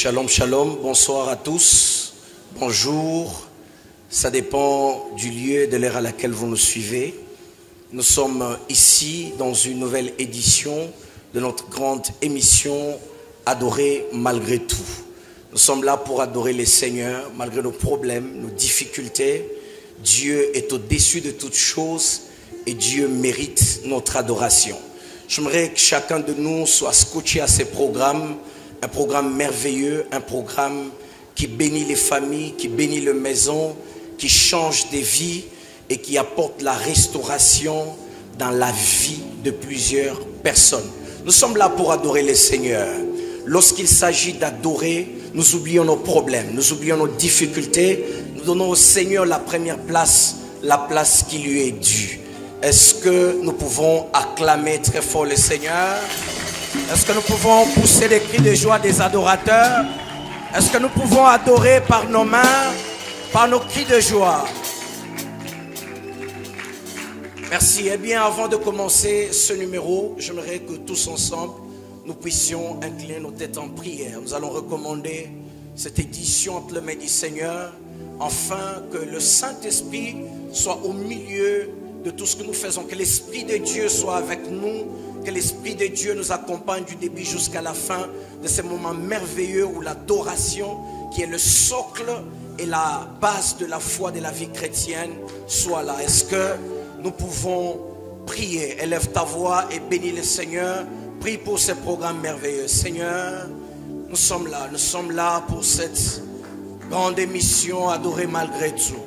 Shalom, shalom, bonsoir à tous, bonjour, ça dépend du lieu, de l'heure à laquelle vous nous suivez. Nous sommes ici dans une nouvelle édition de notre grande émission Adorer malgré tout. Nous sommes là pour adorer le Seigneur malgré nos problèmes, nos difficultés. Dieu est au-dessus de toutes choses et Dieu mérite notre adoration. J'aimerais que chacun de nous soit scotché à ces programmes, un programme merveilleux, un programme qui bénit les familles, qui bénit les maisons, qui change des vies et qui apporte la restauration dans la vie de plusieurs personnes. Nous sommes là pour adorer le Seigneur. Lorsqu'il s'agit d'adorer, nous oublions nos problèmes, nous oublions nos difficultés, nous donnons au Seigneur la première place, la place qui lui est due. Est-ce que nous pouvons acclamer très fort le Seigneur? Est-ce que nous pouvons pousser des cris de joie des adorateurs? Est-ce que nous pouvons adorer par nos mains, par nos cris de joie? Merci. Eh bien, avant de commencer ce numéro, j'aimerais que tous ensemble, nous puissions incliner nos têtes en prière. Nous allons recommander cette édition entre les mains du Seigneur, afin que le Saint-Esprit soit au milieu de tout ce que nous faisons, que l'Esprit de Dieu soit avec nous, que l'Esprit de Dieu nous accompagne du début jusqu'à la fin de ce moment merveilleux où l'adoration, qui est le socle et la base de la foi de la vie chrétienne, soit là. Est-ce que nous pouvons prier? Élève ta voix et bénis le Seigneur. Prie pour ce programme merveilleux. Seigneur, nous sommes là pour cette grande émission Adorer malgré tout.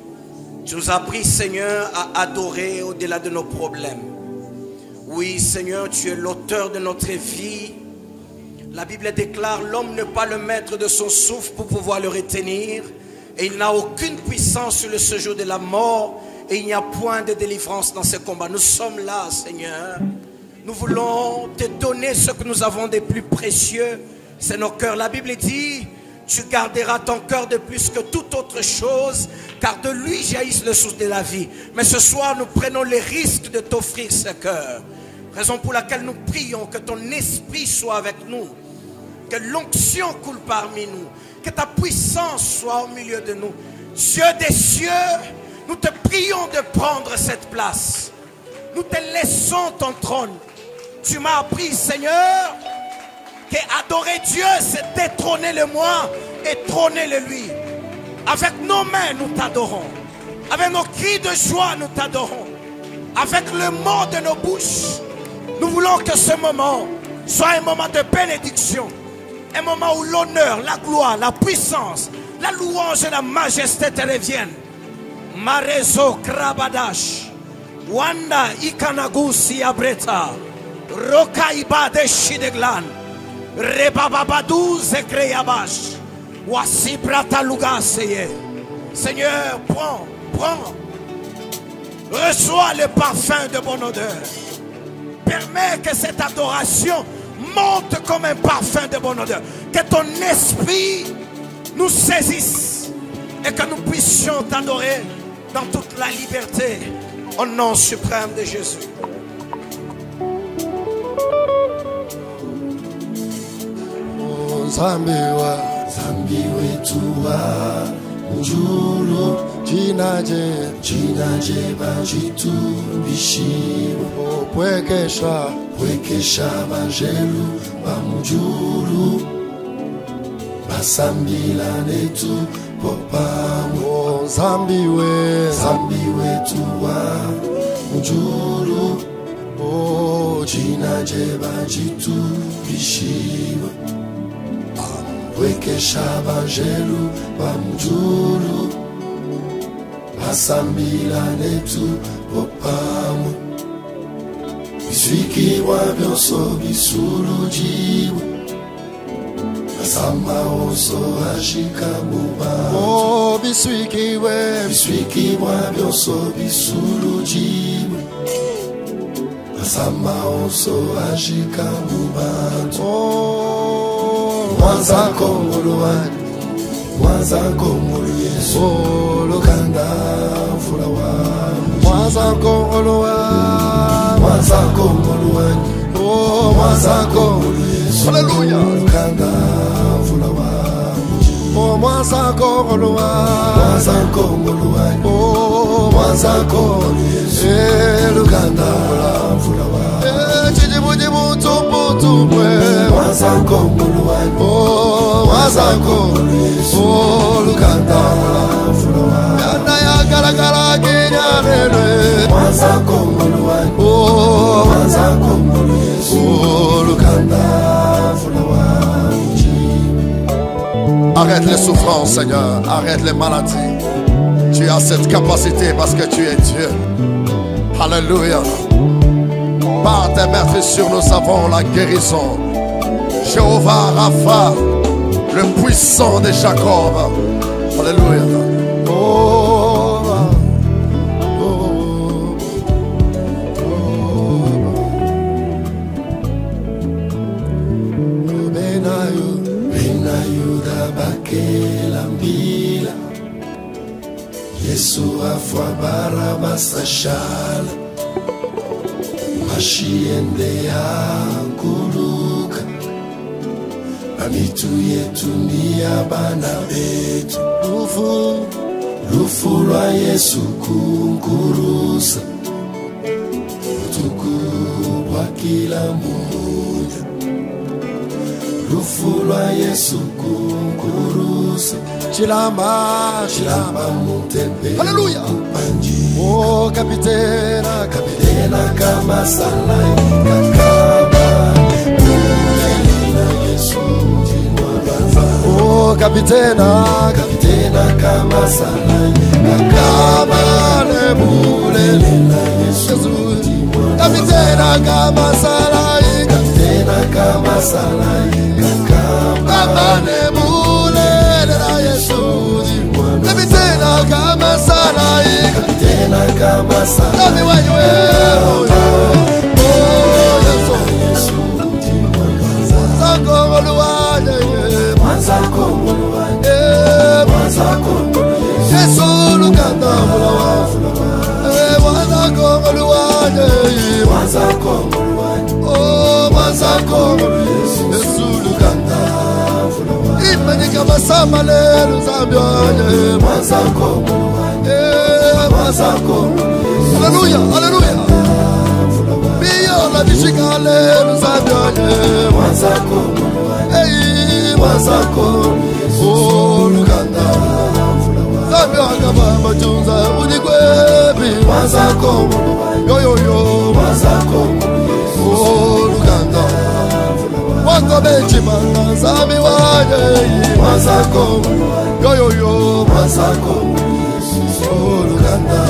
Tu nous as appris, Seigneur, à adorer au-delà de nos problèmes. Oui, Seigneur, tu es l'auteur de notre vie. La Bible déclare: l'homme n'est pas le maître de son souffle pour pouvoir le retenir. Et il n'a aucune puissance sur le séjour de la mort. Et il n'y a point de délivrance dans ce combat. Nous sommes là, Seigneur. Nous voulons te donner ce que nous avons de plus précieux. C'est nos cœurs. La Bible dit: tu garderas ton cœur de plus que toute autre chose, car de lui jaillisse le source de la vie. Mais ce soir, nous prenons le risque de t'offrir ce cœur. Raison pour laquelle nous prions que ton esprit soit avec nous, que l'onction coule parmi nous, que ta puissance soit au milieu de nous. Dieu des cieux, nous te prions de prendre cette place. Nous te laissons ton trône. Tu m'as appris, Seigneur, qu'adorer Dieu, c'est détrôner le moi et trôner le lui. Avec nos mains, nous t'adorons. Avec nos cris de joie, nous t'adorons. Avec le mot de nos bouches, nous voulons que ce moment soit un moment de bénédiction. Un moment où l'honneur, la gloire, la puissance, la louange et la majesté te reviennent. Marezo Krabadash, Wanda Ikanagusi Abreta, Roka Ibade Shideglan, Rebababadou Zekreyabash, Wasi Brata Lugaseye. Seigneur, prends, reçois le parfum de bonne odeur. Permets que cette adoration monte comme un parfum de bonne odeur. Que ton esprit nous saisisse et que nous puissions t'adorer dans toute la liberté, au nom suprême de Jésus. Zambi wetuwa Mujulu Jinaje Bajitu Bishiru Pwekesha Banjelu Bamujulu Basambila netu Popamu Zambi wetuwa Mujulu Jinaje Bajitu Bishiru Pwekesha Banjelu Bamujulu Basambila netu Popamu Biswiki wabionso bisulu jiwe Basama oso ashika buba Oh biswiki wabionso bisulu jiwe Basama oso ashika buba Oh Mwanza Kongolo Yesu Lokanda fulawa Mwanza Kongolo Oh Mwanza Kongolo Yesu Hallelujah Lokanda fulawa Arrête les souffrances, Seigneur. Arrête les maladies. Tu as cette capacité parce que tu es Dieu. Alléluia. Par tes meurtrissures, nous avons la guérison. Jéhovah Rapha, le puissant de Jacob. Alléluia. Yesu afwa barabasa shala mashiende ya kuluka amitu yetu ni abana betu lufu lwa Yesu kunkurusa utukubwa kila muja lufu lwa Yesu kunkurusa Chilamba Montepe. Alléluia. Oh, capitaine kama salai kakaba. Oh, capitaine kama salai kakaba. Nebulela Jesus. Capitaine kama salai kakaba. Nebulela Jesus. Capitaine kama salai kama salai. Nami wanywe. Alléluia, alléluia. Bio la bishikale nuzabyoye Mwazako oh luganda zabyoga baba junza unikwebi Mwazako yo oh luganda wako bechi manga zabi waje Mwazako yo Mwazako oh luganda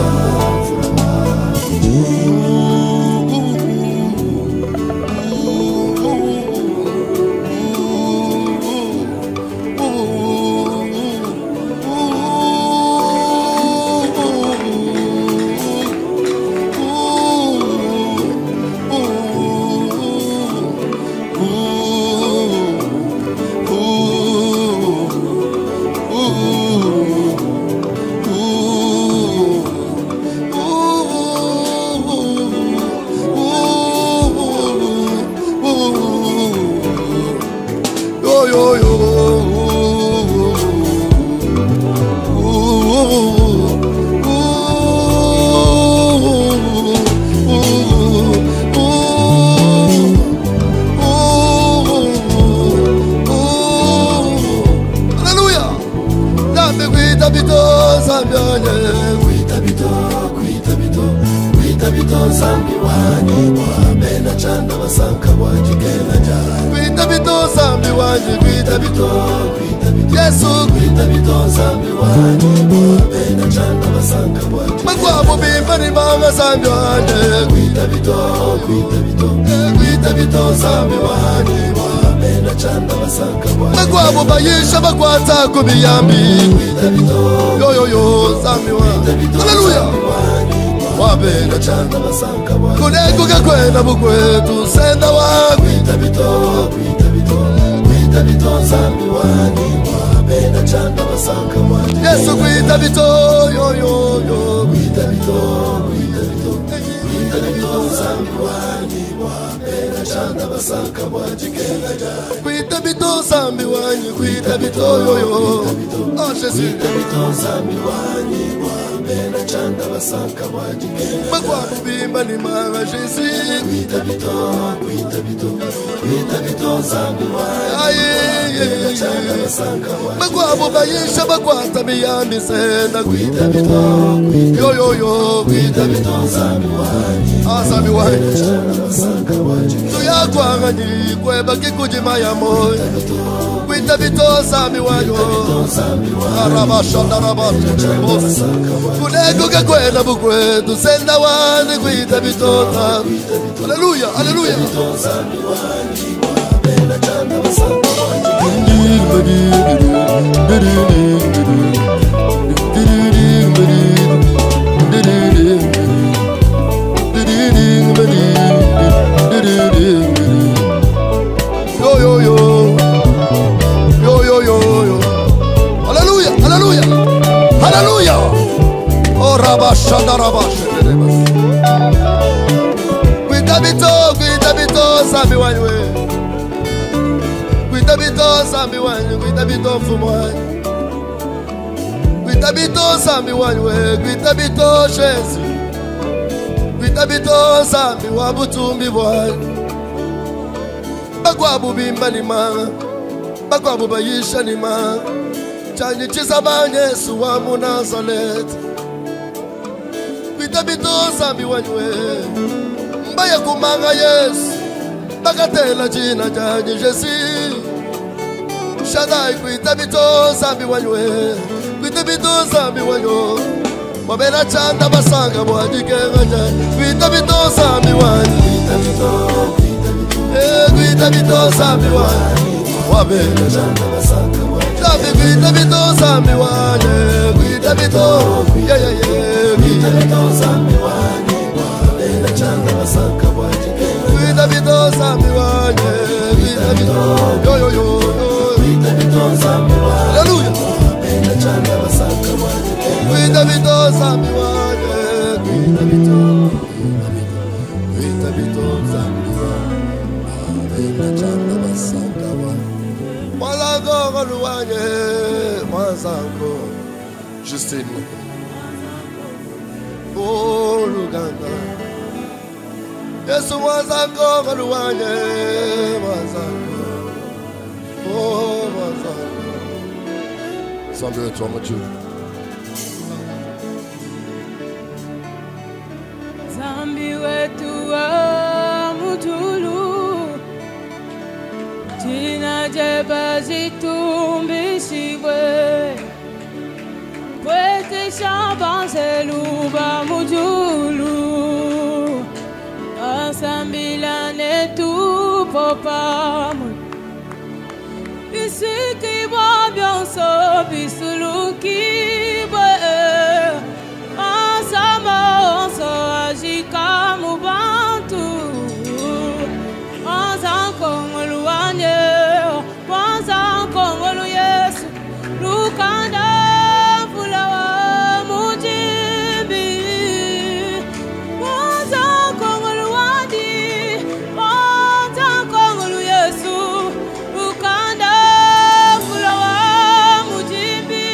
Kubiyambi yo zamiwa haleluya wabena chanda basanga kuneko kakwena bukwetu senda wa Kuitabito zamiwani wabena chanda basanga Yesu kuitabito yo Kuitabito zamiwani wabena chanda basanga wajikela jai bito zambi wanyi kuita bito yoyo. Oh Jésus. Bagwa bubimba ni mara Jésus. Bagwa bubayisha bagwa tamiyandi senda. Yo yo yo. Azami wanyi. Tuyagwa ni kweba kikujima ya moyo. Kuita bito zambi wanyi. Arabasha darabasha. Kunego kakwenda bukwetu senda wani kuita bito zambi. Hallelujah, hallelujah. Yo yo yo. Yo yo yo yo. Hallelujah, hallelujah. Hallelujah. Oh rabasha darabasha. Kuita bito zambi wanywe. Kuita bito zambi wanywe. Kuita bito mfumo wanywe. Kuita bito zambi wanywe. Kuita bito Jésus. Kuita bito zambi wabutumbi wanywe. Bagwa bubimba ni manga. Bagwa bubayisha ni manga. Chanyi chizabanye Yesu wa Munazareti. Kuita bito zambi wanywe. Mbaya kumanga Yesu. Bagatela jina janye Jésus. Shaddai kuita bito zambi wanywe. Kuita bito zambi wanyo. Wabena chanda basanga mwajikenga janye. Kuita bito zambi wanywe. Kuita bito zambi wanywe. Wabena chanda basanga mwajikenga. Kuita bito zambi wanywe. Kuita bito. Yeah yeah yeah. Kuita bito zambi wanywe. Wabena chanda basanga mwajikenga. Kuita bito zambi wanywe. Kuita bito. Yo yo yo yo. Kuita bito zambi wanywe. Hallelujah. Wabena chanda basanga mwajikenga. Kuita bito zambi wanywe. Kuita bito. Kuita bito zambi wanywe. Wabena chanda basanga wanywe. Mwalango luwanye. Mwazango. Justine. Oh Luganda. Yesu mwazango kaluwanye. Mwazango. Oh mwazango. Semble toi mon Dieu. Zambi wetu wa mutulu. Tina jeba zitumbishibwe. Kwete shabanse luba mutulu. Asambila netu popamu. Bisiki babionso bisuluki bwe. Asama onso ajika mubantu. Ansan kongolu wanye. Ansan kongolu Yesu. Lukanda fulawa mujimbi. Ansan kongolu wadi. Ansan kongolu Yesu. Lukanda fulawa mujimbi.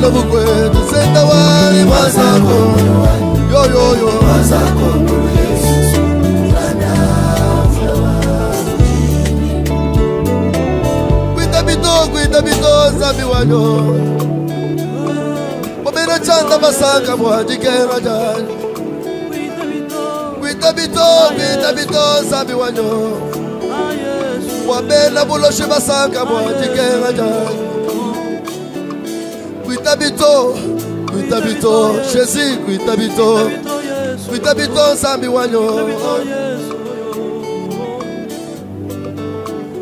no bukwetu senda wali mazako yo yo yo mazako Yesu Kwita bito zambi wanyo Mabena chanda masaka mwajikera jani Kwita bito zambi wanyo Mabena buloshi masaka mwajikera jani Kwita bito Jésus Kwita bito zambi wanyo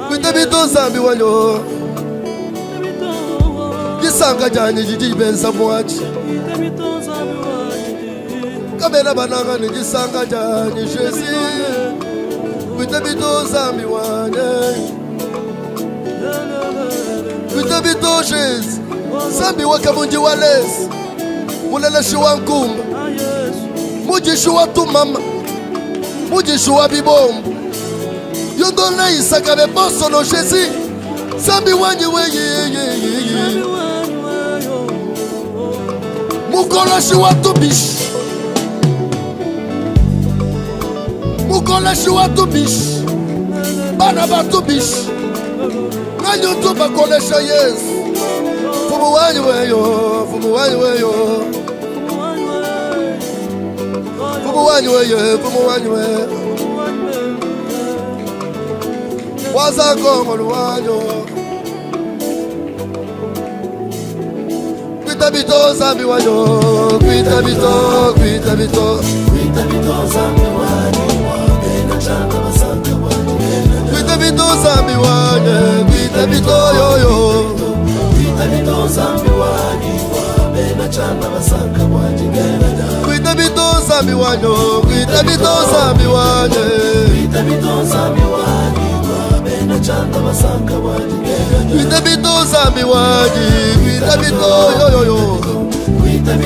Kwita bito zambi wanyo Gisanga jani jiji benza mwachi Kamera bananga ni gisanga jani Jésus Kwita bito zambi wanyo Kwita bito Jésus Zambi wakamunji walezi Muleleshi wa nkumba Mujishu wa tumama Mujishu wa bibombu Yondona isaka beboso no Jésus Zambi wanyi weye Mukolashi wa tubishi Mukolashi wa tubishi Bana ba tubishi Nanyo tuba kolesha Yesu Fumu wanyi weyo Fumu wanyi weyo Fumu wanyi weyo Fumu wanyi weyo Wazango moluwanyo Kwita bito zambi wanyo Kwita bito zambi wani wabena chanda masaka wani Kwita bito zambi wanyo Kwita bito yoyo Kwita bito zambi wani wabena chanda masaka wani Kwita bito zambi wanyo Kwita bito zambi wanyo Kwita bito zambi wani wabena chanda masaka wani Kwita bito zambi wanyo Kwita bito yoyo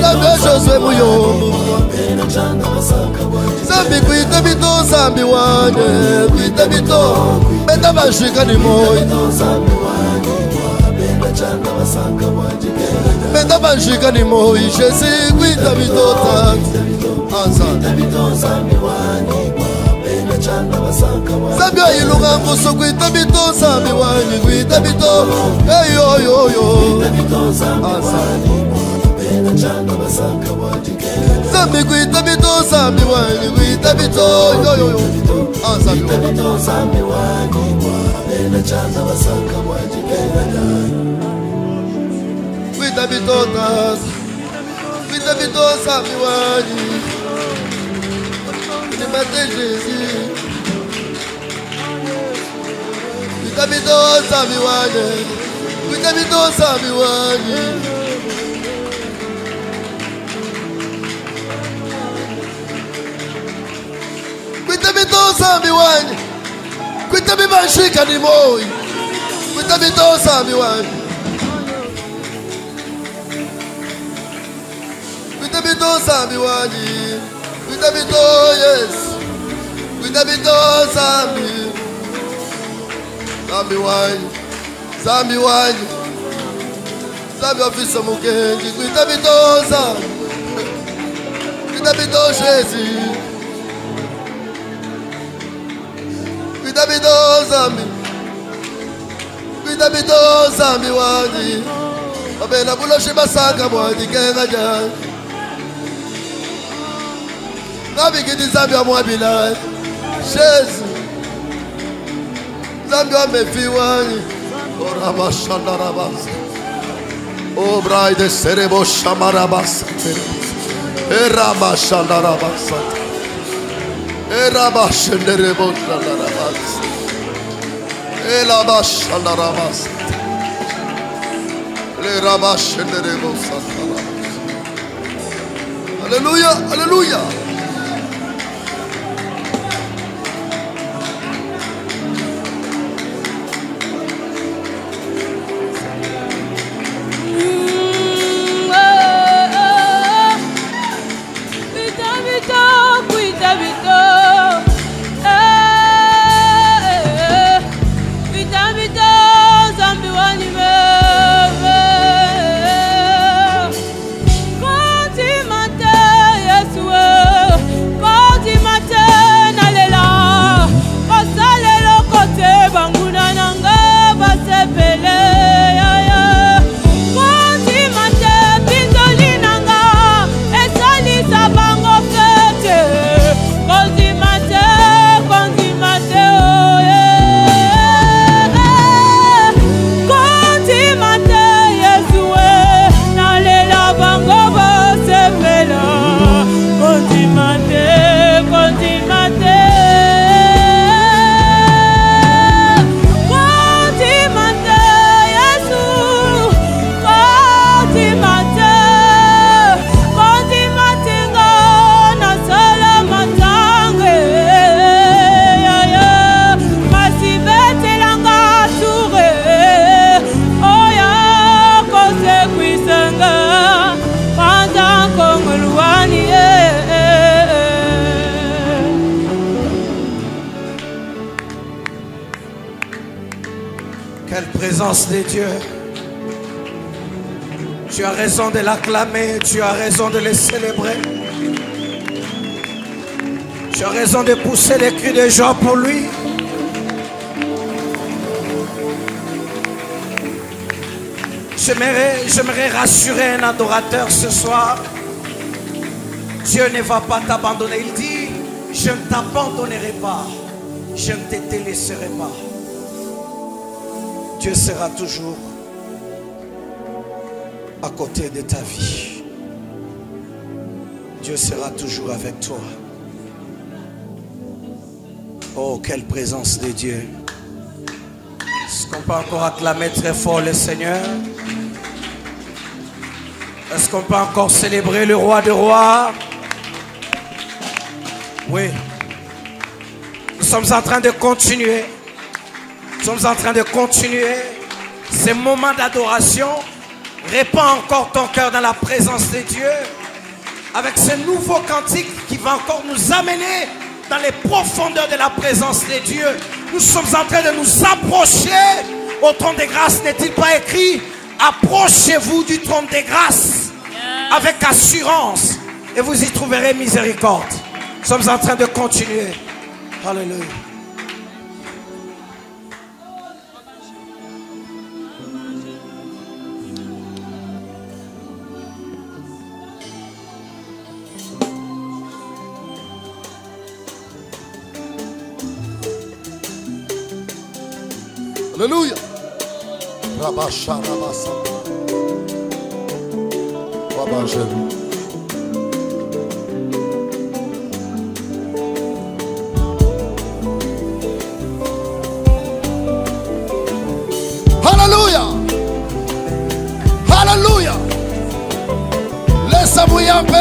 Zambi Josue muyo Zambi kwita bito zambi wanyo Kwita bito Benda bashika ni moyo Benda bashika ni moyo Jésus kwita bito tatu Zambi ayilunga nguso kwita bito zambi wanyo Kwita bito hey yo yo yo Zambi kwita bito zambi wanyo Kwita bito yo yo yo zambi wani wabena chanda basaka wajikera Kwita bito tatu Kwita bito zambi wanyo Ni mate Jésus Kwita bito zambi wanyo Kwita bito zambi wanyo Kwita bito zambi wanyo Kwita bibashika ni moyo Kwita bito zambi wanyo Kwita bito zambi wanyo Kwita bito yes Kwita bito zambi Zambi wanyo Zambi wanyo Zambi wafisa mukenji Kwita bito zambi Kwita bito Jésus Kwita bito zambi Kwita bito zambi wanyi Wabena buloshi basaka mwanyi kenga jani Nabi kiti zambi wa mwabila Jésus Zambi wa mefi wanyi Orama shandarabasa O braide serebo shamarabasa Erama shandarabasa Erama shandarebo shandarabasa Elama shandarabasa Erama shandarebo shandarabasa Alléluia, alléluia. présence de Dieu. Tu as raison de l'acclamer, tu as raison de le célébrer. Tu as raison de pousser les cris de joie pour lui. J'aimerais rassurer un adorateur ce soir. Dieu ne va pas t'abandonner. Il dit, je ne t'abandonnerai pas. Je ne te délaisserai pas. Dieu sera toujours à côté de ta vie. Dieu sera toujours avec toi. Oh, quelle présence de Dieu. Est-ce qu'on peut encore acclamer très fort le Seigneur? Est-ce qu'on peut encore célébrer le roi des rois? Oui. Nous sommes en train de continuer. Nous sommes en train de continuer ces moments d'adoration. Répands encore ton cœur dans la présence de Dieu avec ce nouveau cantique qui va encore nous amener dans les profondeurs de la présence de Dieu. Nous sommes en train de nous approcher au trône de grâce. N'est-il pas écrit? Approchez-vous du trône de grâce avec assurance et vous y trouverez miséricorde. Nous sommes en train de continuer. Alléluia. Alléluia. Rabasha, rabasa. Rabangelo. Alléluia. Alléluia. Laisse-moi mouiller un peu.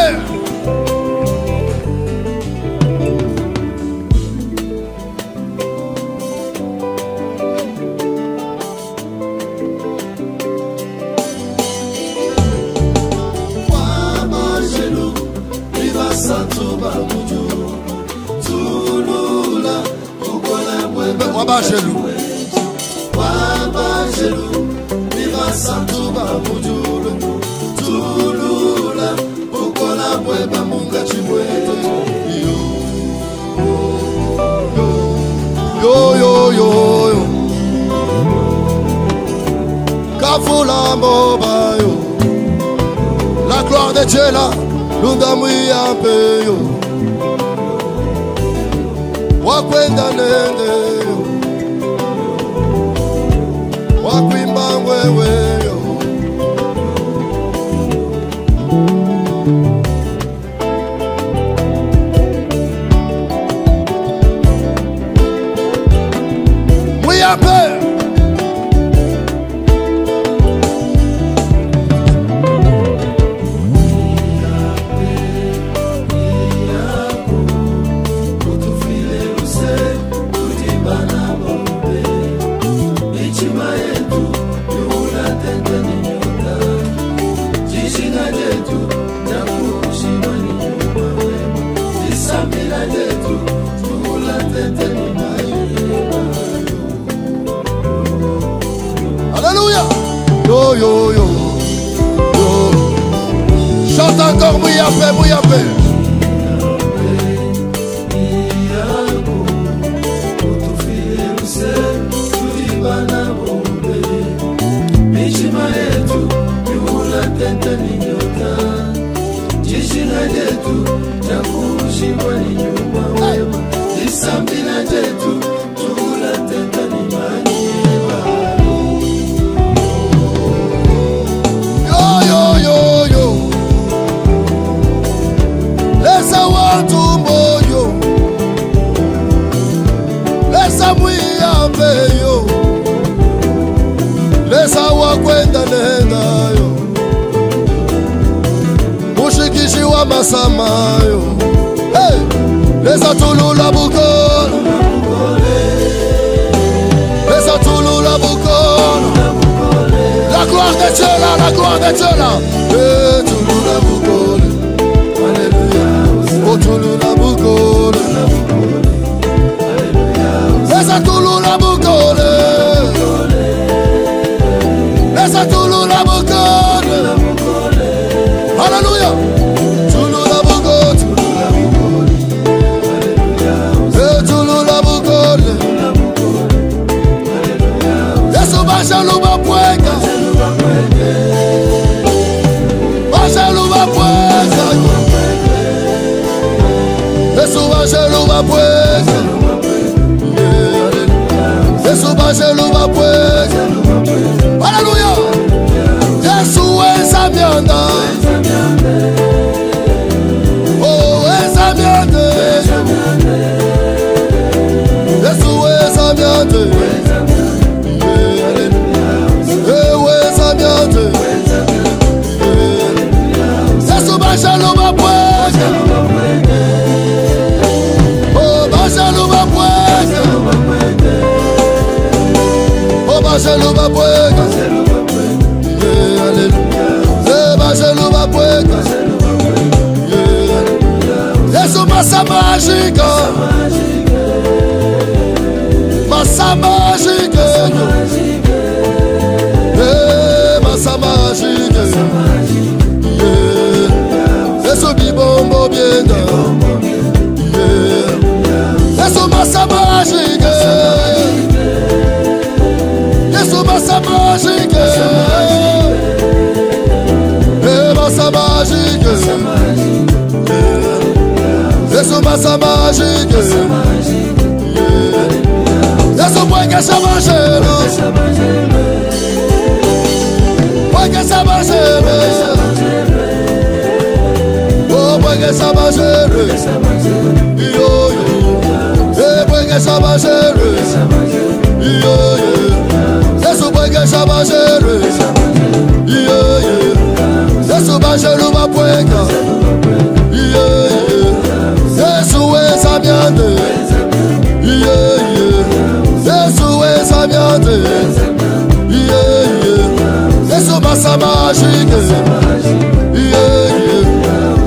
Wabajelu, Wabajelu, Viva Santo Babujulu, Tulula, Ukola Weba Munga Chimweto, yo, Kafula Mobayo, la gloire de Dieu là, Lundamui Ampeyo, Wakwenda Nende. Wakwimba wewe yo. Muyape. Alléluia. Yo. Chante encore Mouyape. Mushikishi wa masamayo, hey, lesa tulula bukolo, lesa tulula bukolo, la gloire de Dieu là, hey, tulula bukolo, alléluia, oh tulula bukolo, lesa tulula bukolo. Tulula Bukole. Hallelujah. Tulula Bukole. Tulula Bukole. Yesu bashaluba pweka. Bashaluba pweka. Yesu bashaluba pweka. Yesu bashaluba pweka. Hallelujah. Yesu weza mianda. Oh, weza mianda. Yesu weza mianda. Weza mianda. Yesu bashaluba pweka. Oh, bashaluba pweka. Oh, bashaluba pweka. Bashaluba pweka. Yesu masa magique. Masa magique. Masa magique. Yesu bibombo bienga. Yesu masa magique. Yesu masa magique. Masa magique. Yesu masa magique. Yesu pweka sabajelo. Pweka sabajelo. Oh, pweka sabajelo. Yo yo. Pweka sabajelo. Yo yo. Yesu pweka sabajelo. Yo yo. Yesu bashaluba pweka. Yesu weza miande. Yesu weza miande. Yesu masa magique.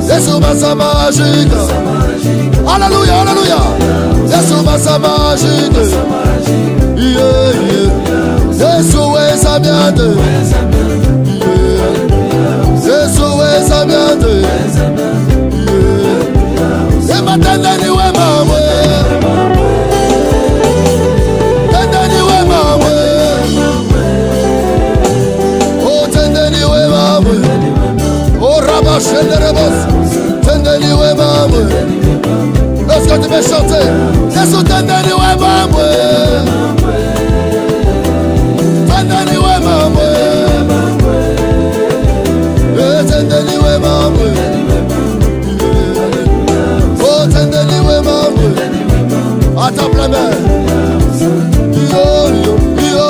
Yesu masa magique. Alléluia, alléluia. Yesu masa magique. Yesu weza miande. Yesu weza miande. Tendeni we mamwe. Tendeni we mamwe. Oh, tendeni we mamwe. Oh, rabashenderebos. Tendeni we mamwe. Lorsque tu veux chanter, Yesu tendeni we mamwe. Tendeni we mamwe. Tendeni we mamwe. Oh, tendeni we mamwe. Attrape la main. Yo yo yo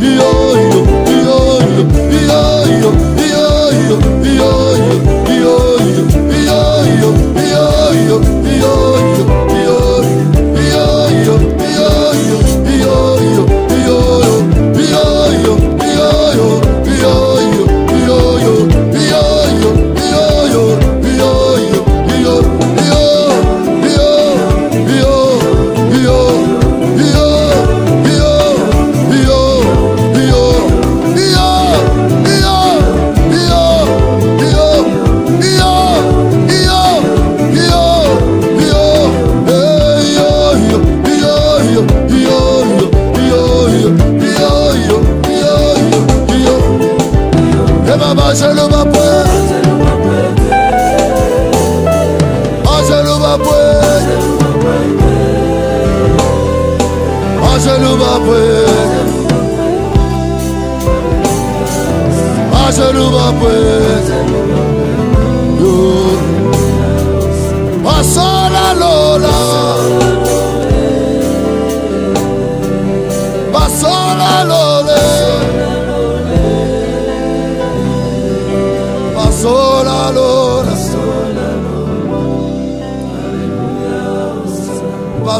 yo yo yo yo yo yo yo yo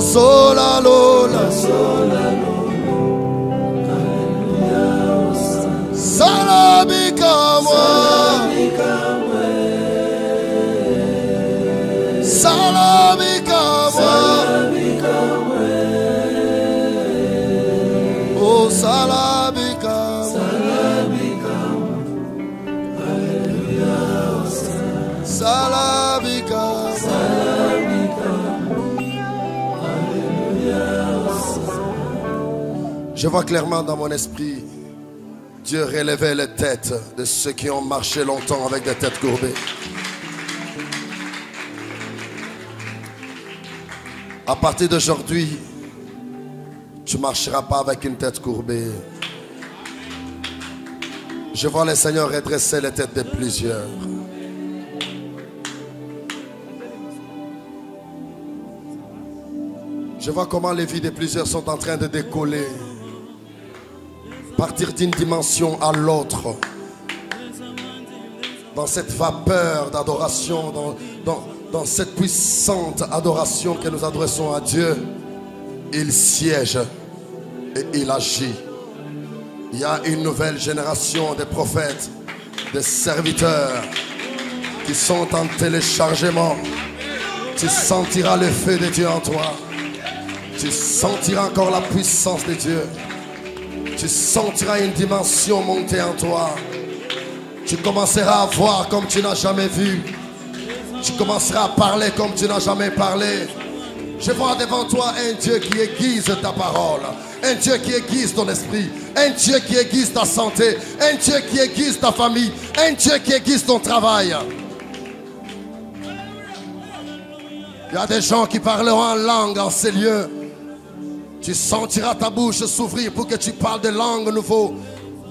Sola Lola, Salabika moi, Salabika moi, oh Salabika, Je vois clairement dans mon esprit Dieu relevait les têtes de ceux qui ont marché longtemps avec des têtes courbées. À partir d'aujourd'hui, tu ne marcheras pas avec une tête courbée. Je vois le Seigneur redresser les têtes de plusieurs. Je vois comment les vies de plusieurs sont en train de décoller. Partir d'une dimension à l'autre. Dans cette vapeur d'adoration, dans cette puissante adoration que nous adressons à Dieu, il siège et il agit. Il y a une nouvelle génération de prophètes, de serviteurs qui sont en téléchargement. Tu sentiras le feu de Dieu en toi. Tu sentiras encore la puissance de Dieu. Tu sentiras une dimension monter en toi. Tu commenceras à voir comme tu n'as jamais vu. Tu commenceras à parler comme tu n'as jamais parlé. Je vois devant toi un Dieu qui aiguise ta parole. Un Dieu qui aiguise ton esprit. Un Dieu qui aiguise ta santé. Un Dieu qui aiguise ta famille. Un Dieu qui aiguise ton travail. Il y a des gens qui parleront en langue en ces lieux. Tu sentiras ta bouche s'ouvrir pour que tu parles de langues nouveaux.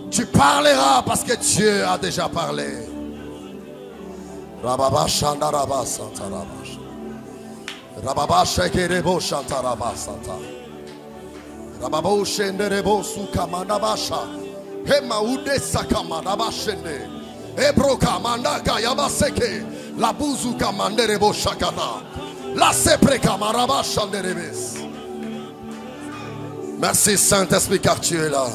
Tu parleras parce que Dieu a déjà parlé. Merci Saint-Esprit car tu es là.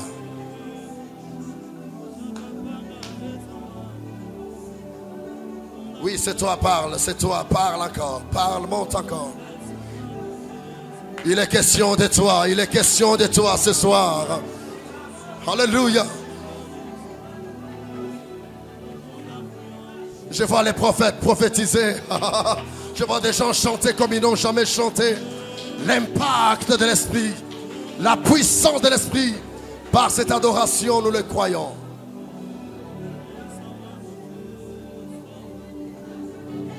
Oui, c'est toi, parle, encore. Parle, monte encore. Il est question de toi, il est question de toi ce soir. Alléluia. Je vois les prophètes prophétiser. Je vois des gens chanter comme ils n'ont jamais chanté. L'impact de l'esprit, la puissance de l'esprit. Par cette adoration, nous le croyons.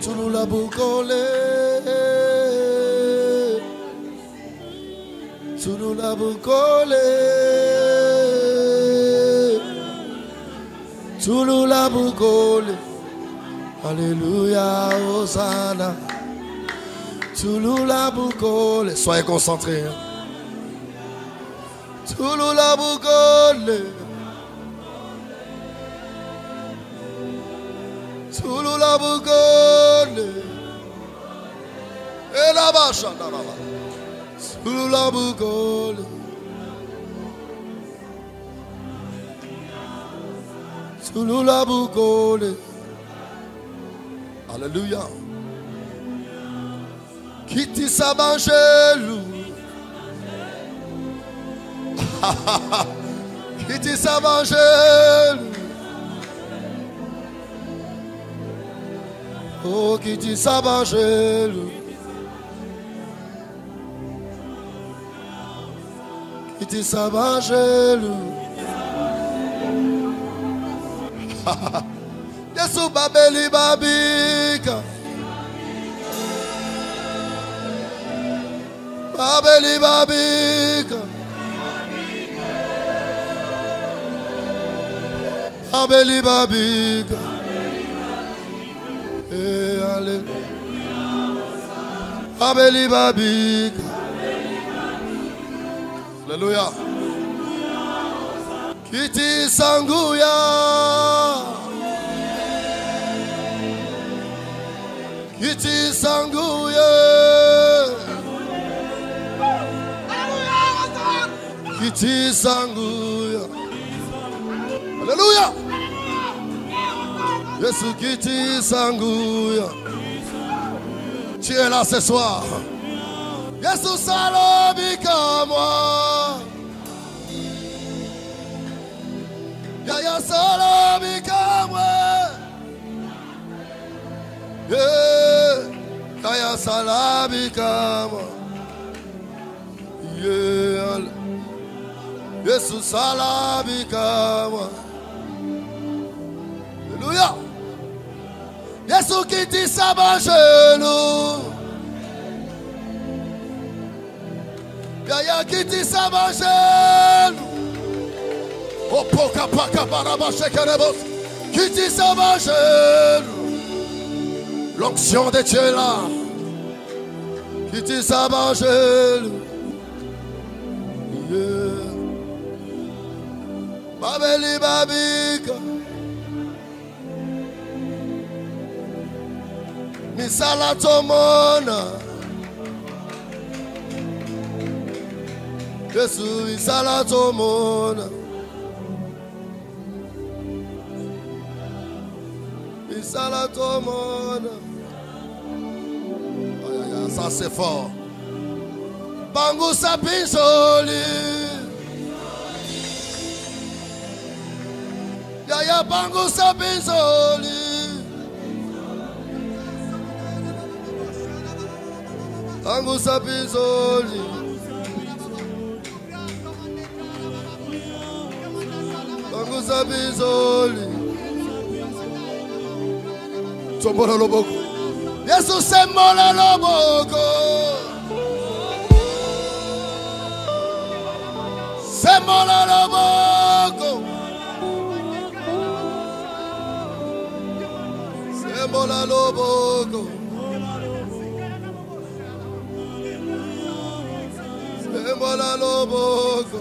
Tulula bukole, tulula bukole, tulula bukole, alléluia, Hosanna, tulula bukole. Soyez concentrés. Tulula bukole. Tulula bukole, elaba shandalaba. Tulula bukole, tulula bukole. Alléluia. Kiti sabangelu, kiti sabangelu. Oh, qui dit sabangelu, qui dit sabangelu. Yesu babeli babika, babeli babika, babeli babika. Abeli babika. Alléluia. Kiti sanguya, kiti sanguya, kiti sanguya. Alléluia. Yesu kiti sanguya. Tu es là ce soir. Yesu salabika moi. Yaya salabika moi. Yaya salabika moi. Jesus salabikawa. Alléluia. Jésus qui dit ça va genou. Yaya qui dit ça va genou. Oh poka paka baraba shekerebos. Qui dit ça va genou. L'onction de Dieu est là. Qui dit ça va genou. Babeli babika misala tomona Yesu misala tomona misala tomona. Ça c'est fort. Bangu sapinjoli Yaya bangu sapinjoli Bangu sapinjoli Bangu sapinjoli Tombola loboko Yesu sembola loboko Sembola loboko Sembola loboko Sembola loboko.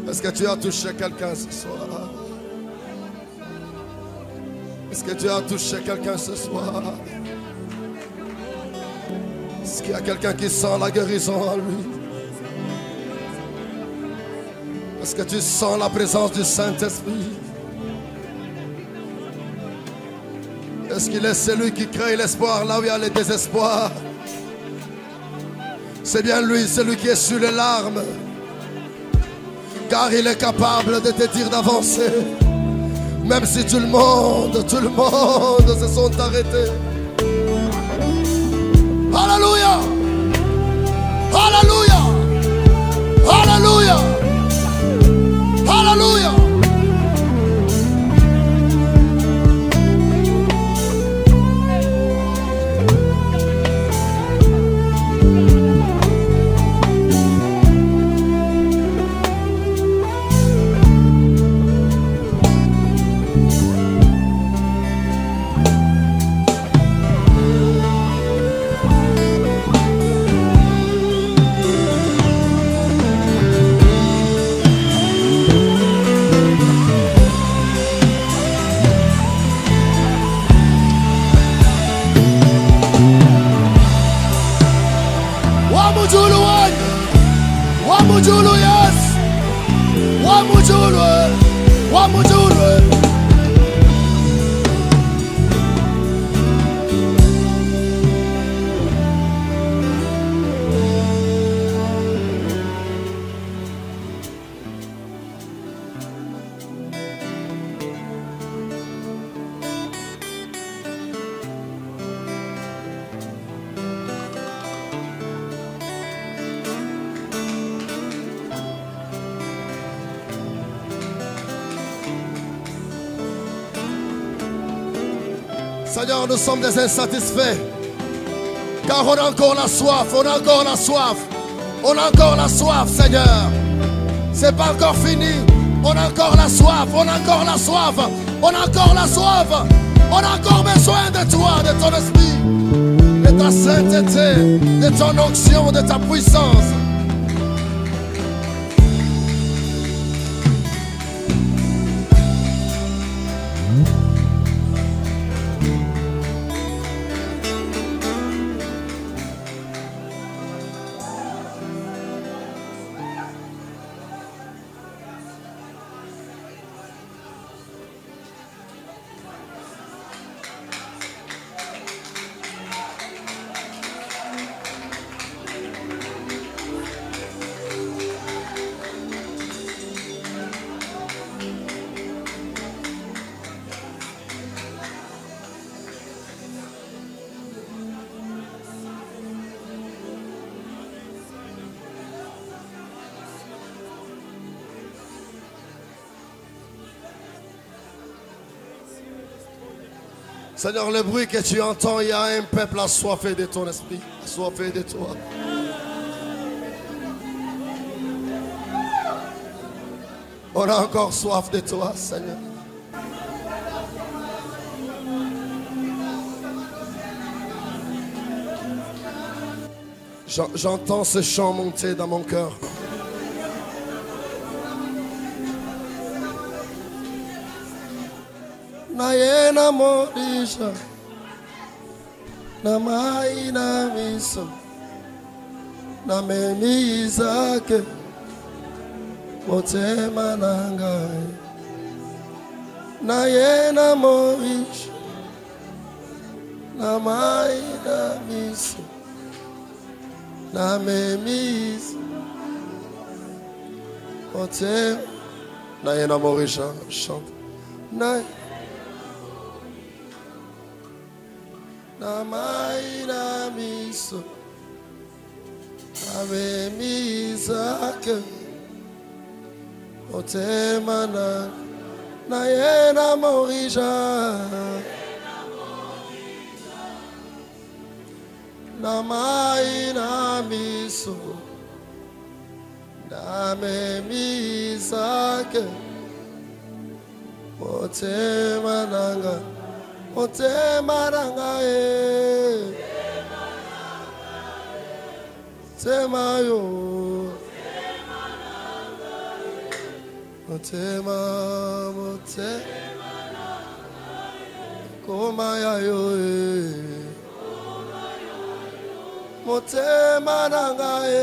Est-ce que tu as touché quelqu'un ce soir? Est-ce que tu as touché quelqu'un ce soir? Est-ce qu'il y a quelqu'un qui sent la guérison en lui? Est-ce que tu sens la présence du Saint-Esprit? Est-ce qu'il est celui qui crée l'espoir là où il y a le désespoir? C'est bien lui, celui qui est sur les larmes. Car il est capable de te dire d'avancer. Même si tout le monde se sont arrêtés. Alléluia! Alléluia! Alléluia! Alléluia! Wamujulu, yes. Wamujulu, Wamujulu. Seigneur, nous sommes des insatisfaits. Car on a encore la soif, on a encore la soif. On a encore la soif, Seigneur. C'est pas encore fini. On a encore la soif, on a encore la soif. On a encore la soif. On a encore besoin de toi, de ton esprit, de ta sainteté, de ton onction, de ta puissance. Seigneur, le bruit que tu entends, il y a un peuple assoiffé de ton esprit, assoiffé de toi. On a encore soif de toi, Seigneur. J'entends ce chant monter dans mon cœur. Naye na morisha na mai na miso na memi zake motema nangai naye na morisha na mai na miso na memi motema naye na morisha chante naye na mai na miso na memi zake motema na ye na morisha na mai na miso na memi zake motema nanga motema nanga e tema yo motema motema koma ya yo e motema nanga e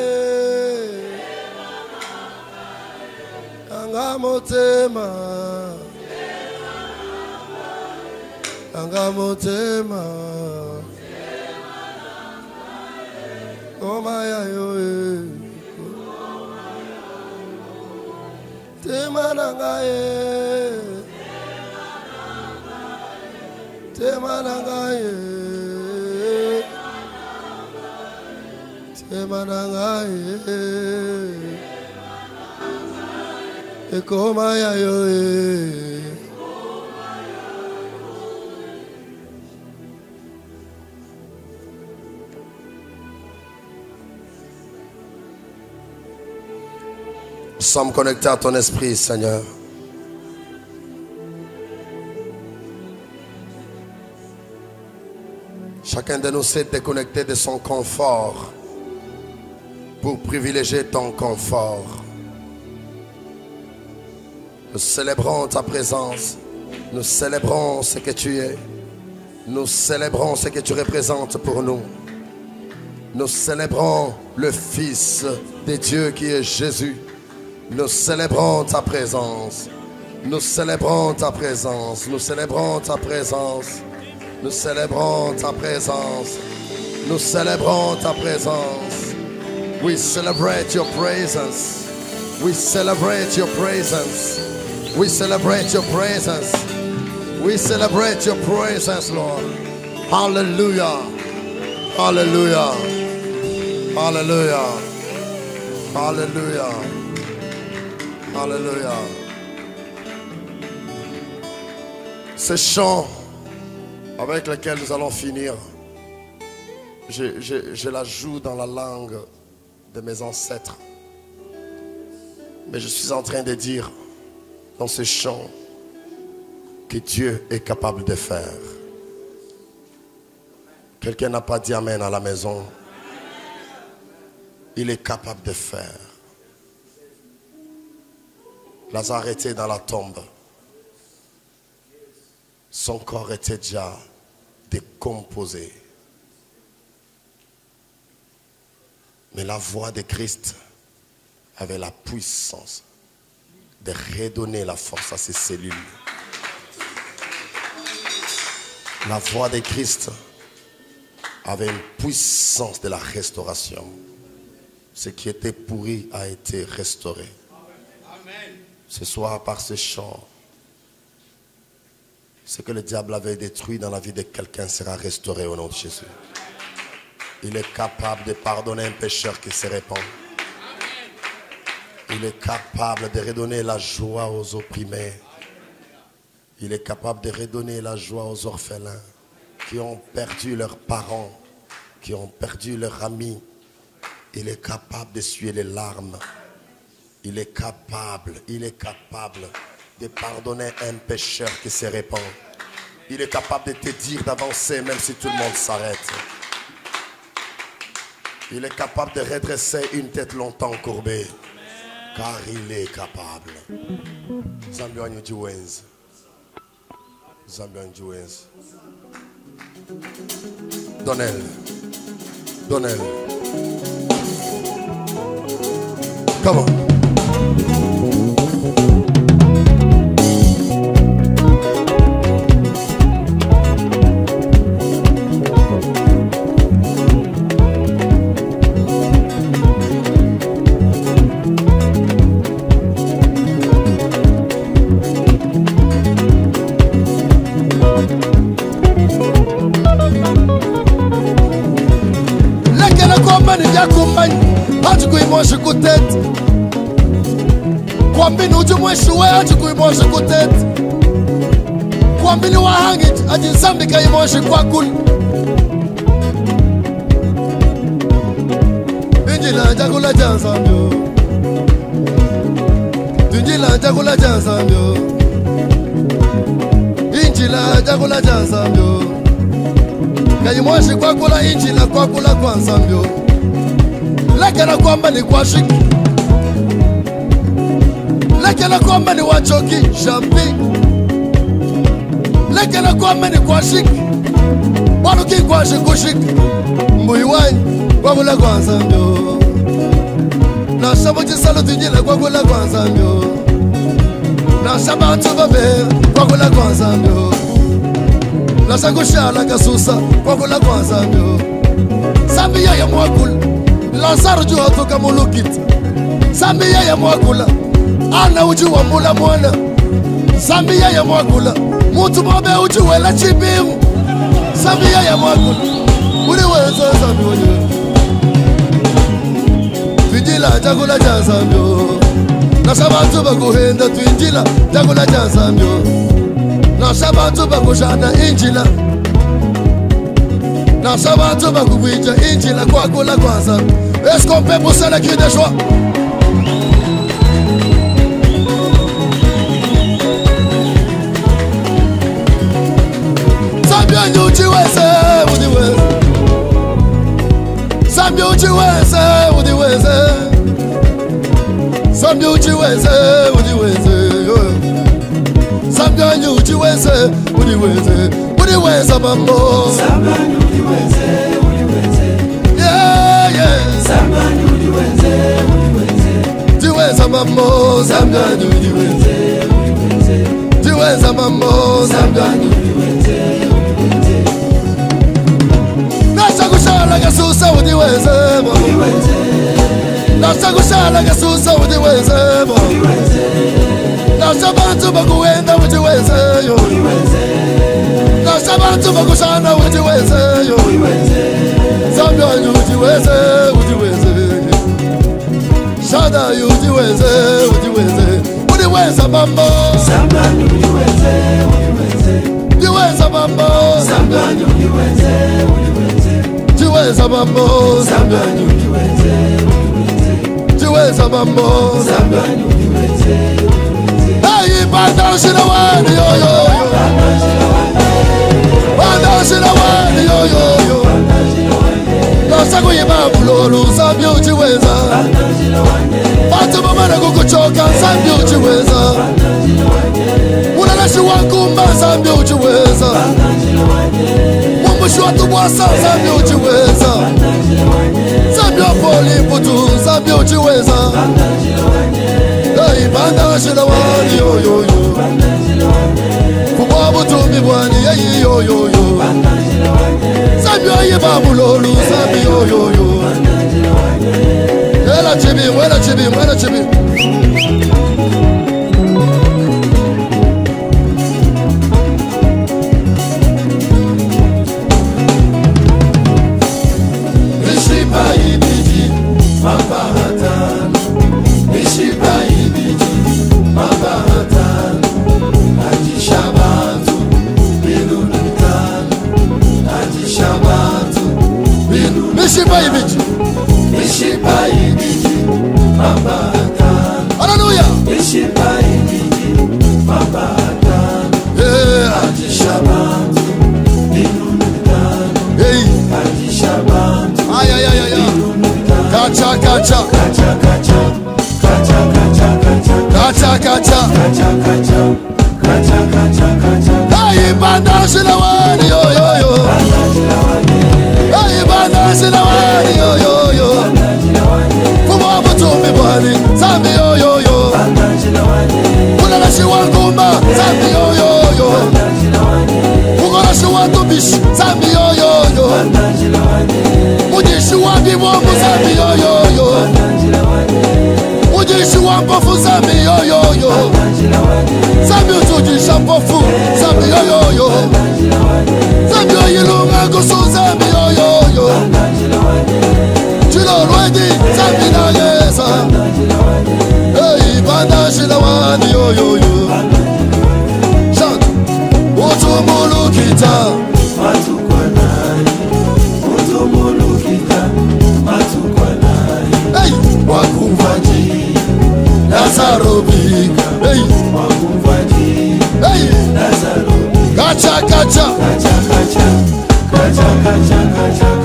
nanga motema nanga motema koma ya yo e tema nanga e tema nanga e tema nanga e koma ya yo e Nous sommes connectés à ton esprit, Seigneur. Chacun de nous s'est déconnecté de son confort pour privilégier ton confort. Nous célébrons ta présence. Nous célébrons ce que tu es. Nous célébrons ce que tu représentes pour nous. Nous célébrons le Fils de Dieu qui est Jésus. Nous célébrons ta présence. Nous célébrons ta présence. Nous célébrons ta présence. Nous célébrons ta présence. Nous célébrons ta présence. We celebrate your presence. We celebrate your presence. We celebrate your presence. We celebrate your presence, Lord. Hallelujah. Hallelujah. Hallelujah. Hallelujah. Alléluia. Ce chant avec lequel nous allons finir, je la joue dans la langue de mes ancêtres. Mais je suis en train de dire dans ce chant que Dieu est capable de faire. Quelqu'un n'a pas dit amen à la maison. Il est capable de faire. Lazare était dans la tombe. Son corps était déjà décomposé. Mais la voix de Christ avait la puissance de redonner la force à ses cellules. La voix de Christ avait une puissance de la restauration. Ce qui était pourri a été restauré. Ce soir, par ce chant, ce que le diable avait détruit dans la vie de quelqu'un sera restauré au nom de Jésus. Il est capable de pardonner un pécheur qui se répand. Il est capable de redonner la joie aux opprimés. Il est capable de redonner la joie aux orphelins. qui ont perdu leurs parents, qui ont perdu leurs amis. Il est capable d'essuyer les larmes. Il est capable de pardonner un pécheur qui se répand. Il est capable de te dire d'avancer même si tout le monde s'arrête. Il est capable de redresser une tête longtemps courbée. Car il est capable. Zambian Juwenz. Zambian Juwenz. Donnel. Donnel. Come on. Je tête. Kwambi nuju mweshuwe aje kuimoshe kutete. Kwambi ni wahangit aje nsambi kaimoshe kwa kuli. Injila jakula jansambyo. Injila jakula jansambyo. Injila jakula jansambyo. Kaimoshe kwa kula injila kwa kula kwa nsambyo. Lekena kwamba ni kwa shiki. Lekena kwamba ni wachoki shampi. Lekena kwamba ni kwa shiki. Wanuki kwa shikushiki. Mbuiwani kwa kula kwa nzambyo. Na shabuji salo tujile kwa kula kwa nzambyo. Na shabantu babe kwa kula kwa nzambyo. Na shangushala kasusa kwa kula kwa nzambyo. Zambia ya mwakula Lazaro juu atoka mulukit. Zambia ya mwakula ana uju wa mula mwana. Zambia ya mwakula mutu mobe uju wela chibimu. Zambia ya mwakula uliweza zambio nye. Tuinjila jakula jazambio. Na shabantu bakuhenda tuinjila jakula jazambio. Na shabantu bakushana injila. Na shabantu bakubwija injila kwa kula kwanza. Est-ce qu'on peut pousser le cri de joie? Zambia ujiweze, ujiweze. Zambia ujiweze, ujiweze. Zambia ujiweze, ujiweze. Zambia ujiweze, ujiweze. Ujiweze mambo. Zambia ujiweze, ujiweze. Yeah, yeah. Zambia ujiweze, ujiweze. Jiweze mambo. Zambia ujiweze, ujiweze. Jiweze mambo. Zambia ujiweze, ujiweze. Nasha kushala kasusa ujiweze, ujiweze. Nasha kushala kasusa ujiweze, ujiweze. Nasha bantu bakuenda ujiweze, ujiweze. Nasha bantu bakushana ujiweze, ujiweze. Zambia ujiweze, ujiweze. Shada ujiweze, ujiweze. Ujiweze mambo. Zambia ujiweze, ujiweze. Jiweze mambo. Zambia ujiweze, ujiweze. Jiweze mambo. Zambia ujiweze, ujiweze. Jiweze mambo. Zambia ujiweze, ujiweze. Hey, bandashira wani yo yo yo. Bandashira wani yo yo yo. Nasa kuyiba bulolu Zambia ujiweza. Batu mamana kukuchoka Zambia ujiweza. Unalashi wakumba Zambia ujiweza. Mumbushi watu bwasa Zambia ujiweza. Zambia poli putu Zambia ujiweza. Hey, bandashira wani yo yo yo. Kubwa butumbi bwani yeyi yo yo yo. Zambia yiba bulolu Zambia yo yo yo. Wela chibi, wela chibi, wela chibi. Nishiba ibiji, mabahatan. Nishiba ibiji, mabahatan. Ajishabantu, bilunitan. kacha. Hey, banda shilawani yo yo yo. Hey, banda shilawani yo yo yo. Kuma mutumi bwani, zambi yo yo yo. Kuna shiwanguma, zambi yo yo yo. Kuna shiwantubish, zambi yo yo yo. Mujishi wabibomu, zambi yo yo yo. Mujishi wampofu, zambi yo yo yo. Zambi utujisha mpofu, zambi yo yo yo. Zambi yo yilunga kusu, zambi yo yo yo. Chilo rwedi, zambi na yesa. Hey, banda shilawani yo yo yo. Shout, utumulukita. Hey, wakumvaji. Lazaro bika. Hey, wakumvaji. Hey, Lazaro bika. Kacha kacha.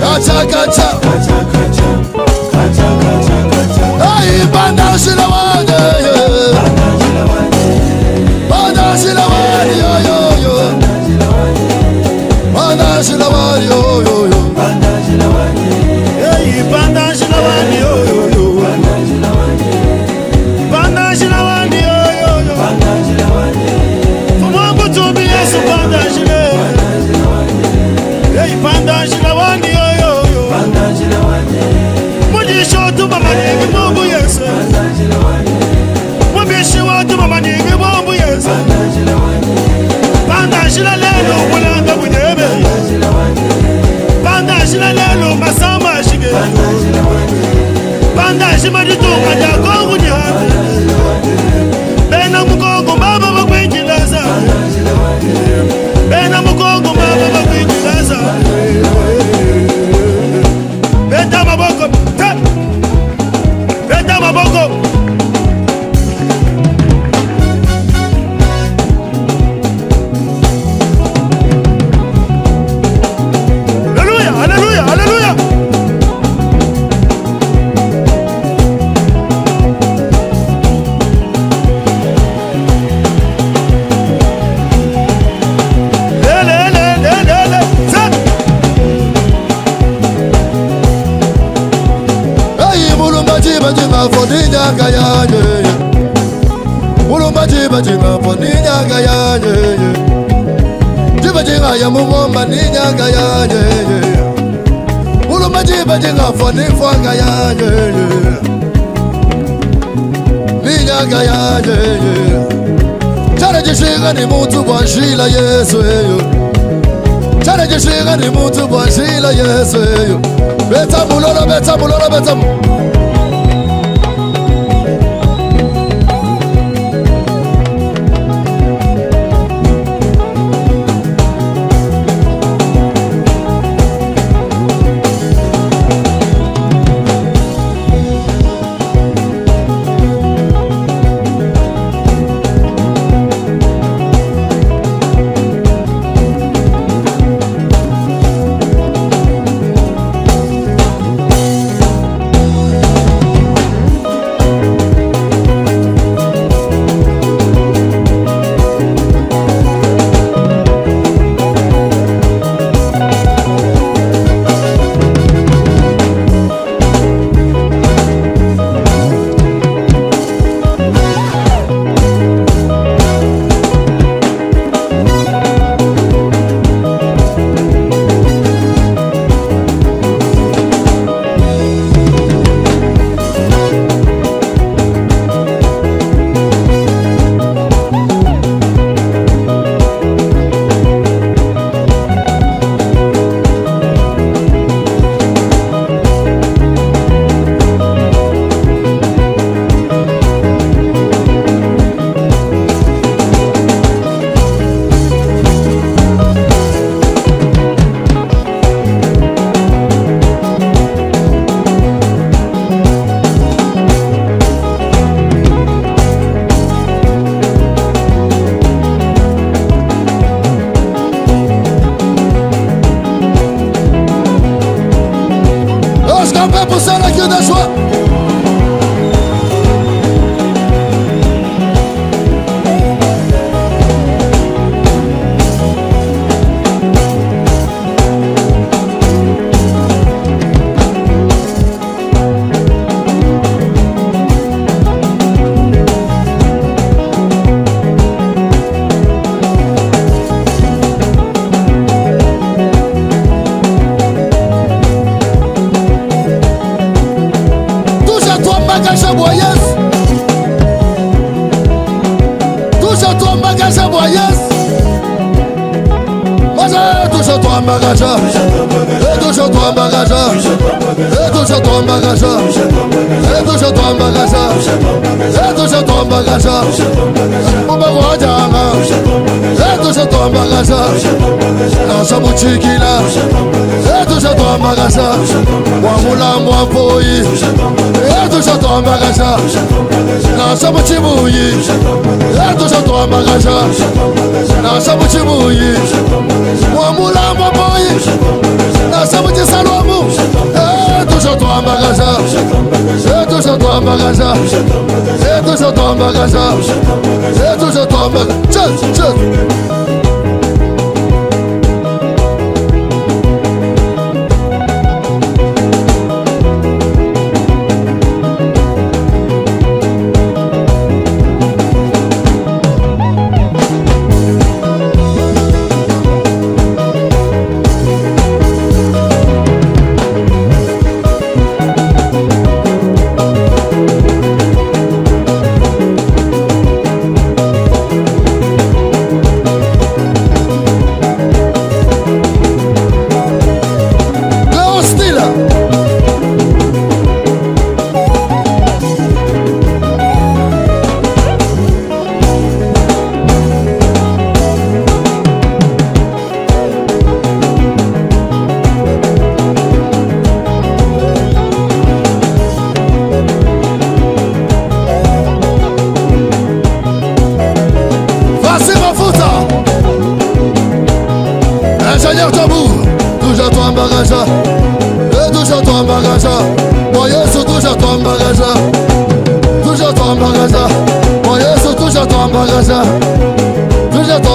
Kacha kacha. Hey, banda shilawani. Banda shilawani yo yo yo. Banda shilawani yo yo yo. Hey, banda shilawani yo yo yo. Banda shilawani yo yo yo. Fumangu tumbi Yesu banda shilawani. Hey, banda shilawani yo yo yo. Mujisho tu mama nigi Mungu Yesu. Mubishi watu mama nigi Mungu Yesu. Banda shilalelo mulanga bunyebe. Banda shilalelo masamba shige. Banda shimaditunga jakongu nyihati. Bena mukongo baba bakwinjilaza. Bena mukongo baba bakwinjilaza. Beta maboko. Beta maboko. Hallelujah, hallelujah, hallelujah. Foninya gayanye, mulumba jiba jinga foninya gayanye, jiba jinga ya mumomba ninya gayanye, mulumba jiba jinga fonifwa gayanye, ninya gayanye. Chare jishinga ni mutu kwa shila Yesu yo, chare jishinga ni mutu kwa shila Yesu yo. Beta mulolo, beta mulolo, beta mulolo. bagage pour yes. Touche toi bagage. Touche toi bagage. Touche toi bagage. Touche toi bagage. Touche toi bagage. On va voir Diana. Touche toi bagage. La chabuchikila. Touche toi bagage. Wamula mwapoi. Touche toi bagage. La chabuchibuyi. Touche toi bagage. La chabuchibuyi. Wamula mwapoi. La chabuchisalomu. Touche toi bagage. Touche toi bagage. Touche toi bagage. Touche toi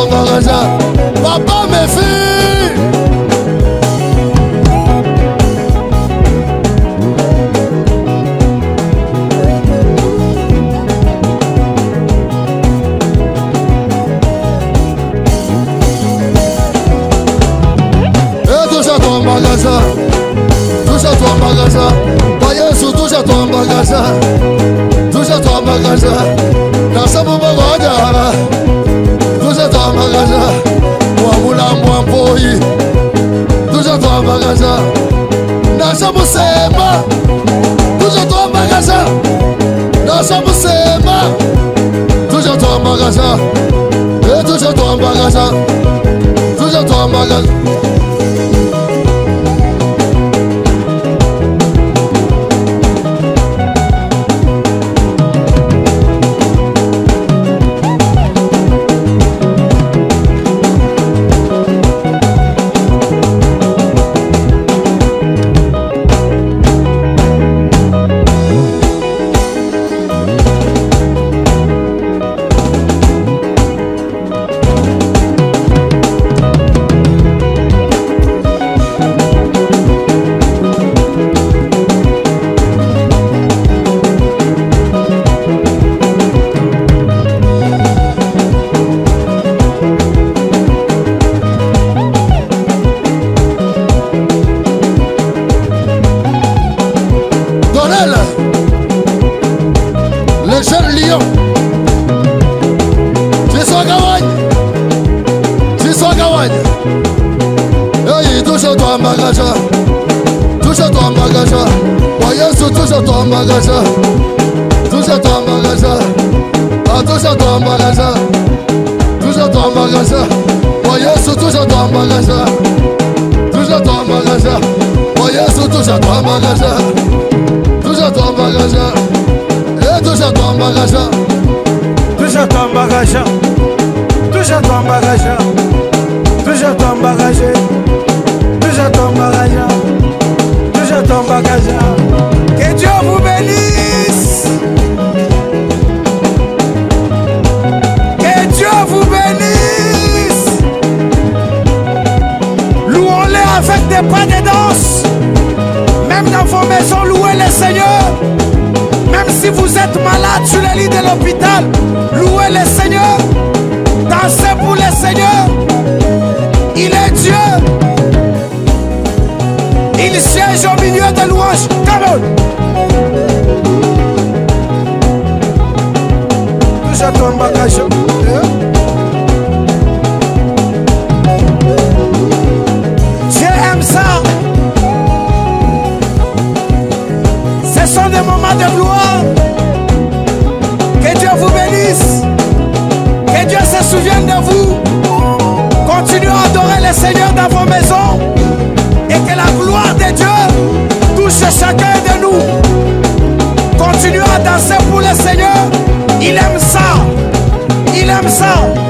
bagage. Papa mes filles. Touche à ton magasin. Touche à ton magasin. Yesu touche à ton magasin. Touche à ton magasin. Dans ce moment touche à ton magasin. Wamula mwapoi. Touche à ton magasin. Nasha musema. Touche à ton magasin. Nasha musema. Touche à ton magasin. Et touche à ton magasin. Touche à ton magasin. Le jeune lion. Tu sois gawagne. Hey, touche à toi bagage. Touche à toi bagage. Voyez sur touche à toi bagage. Touche à toi bagage. Ah, touche à toi bagage. Touche à toi bagage. Voyez sur touche à toi bagage. Touche à toi bagage. Voyez sur touche à toi bagage. Touche à toi bagage. Touche à ton bagage. Touche à ton bagage. Touche à ton bagage. Touche à ton bagage. Touche à ton bagage. Touche à ton bagage. Que Dieu vous bénisse. Que Dieu vous bénisse. Louons-les avec des pas de danse. Même dans vos maisons, louez le Seigneur. Même si vous êtes malade sur le lit de l'hôpital, louez le Seigneur. Dansez pour le Seigneur. Il est Dieu. Il siège au milieu des louanges. Come on. Touche à ton bagage. de gloire. Que Dieu vous bénisse. Que Dieu se souvienne de vous. Continuez à adorer le Seigneur dans vos maisons. Et que la gloire de Dieu touche chacun de nous. Continuez à danser pour le Seigneur. Il aime ça. Il aime ça.